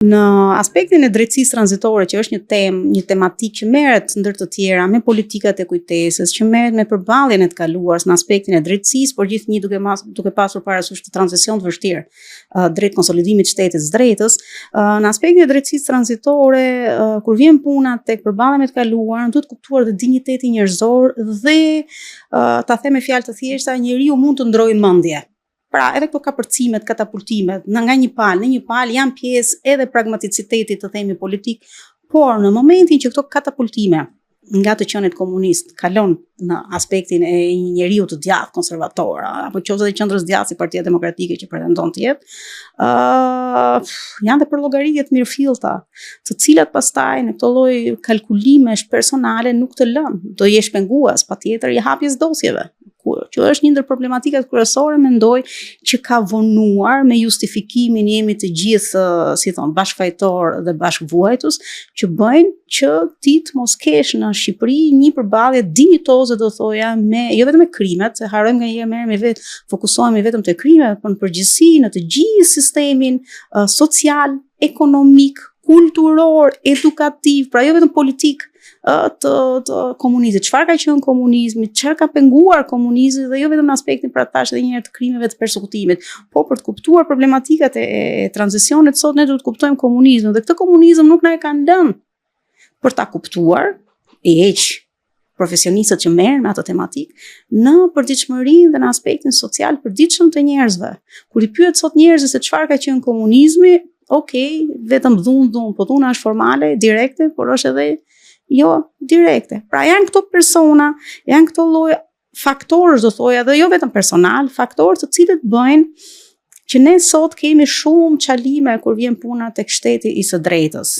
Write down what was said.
Në aspektin e drejtësisë tranzitore, që është një tematikë që merret ndër të tjera me politikat e kujtesës, që merret me përballjen e të kaluarës në aspektin e drejtësisë, por gjithnjë duke pasur parasysh të tranzición të vështirë drejt konsolidimit të shtetit së drejtës, në aspektin e drejtësisë tranzitore, kur vjen puna tek përballja me të kaluarën, duhet kuptuar dhe dinjiteti njerëzor dhe ta them me fjalë të thjeshta, njeriu mund të ndrojë mendje. Pra, edhe këto kapërcimet, katapultimet, nga një palë në një palë janë pjesë edhe pragmaticitetit të themi politik, por në momentin që këto katapultime nga të qenit komunist kalon në aspektin e një njeriu të djathtë konservator, apo qoftë edhe qendrës djathtë si Partia Demokratike që pretendon të jetë, janë dhe për llogaritje të mirëfillta, të cilat pastaj në këto lloj kalkulimesh personale nuk të lën, do jesh pengues, patjetër je hapjes dosjeve. Që është një ndër problematikat kryesore, mendoj, që ka vonuar me justifikimin jemi të gjithë, si thon, bashkëfajtor dhe bashkëvuajtus, që bëjnë që ti të mos kesh në Shqipëri një përballje dinjitoze, do thoja, me jo vetëm me krimet, se harrojmë nganjëherë fokusohemi vetëm te krimet, por në përgjithësi në të gjithë sistemin social, ekonomik, kulturor, edukativ, pra jo vetëm politik, të komunizmit. Çfarë ka qenë komunizmi, çfarë ka penguar komunizmi dhe jo vetëm në aspektin pra tash edhe një herë të krimeve të persekutimit, po për të kuptuar problematikat e tranzicionit sot ne duhet të kuptojmë komunizmin dhe këtë komunizëm nuk na e kanë lënë për ta kuptuar profesionistët që merren me atë tematikë në përditshmërinë dhe në aspektin social përditshëm të njerëzve. Kur i pyet sot njerëzit se çfarë ka qenë komunizmi, vetëm dhun, po dhuna është formale, direkte, por është edhe jo direkte. Pra janë këto persona, janë këto lloj faktorësh, do thoja, dhe jo vetëm personal, faktorë të cilët bëjnë që ne sot kemi shumë çalime kur vjen puna tek shteti i së drejtës.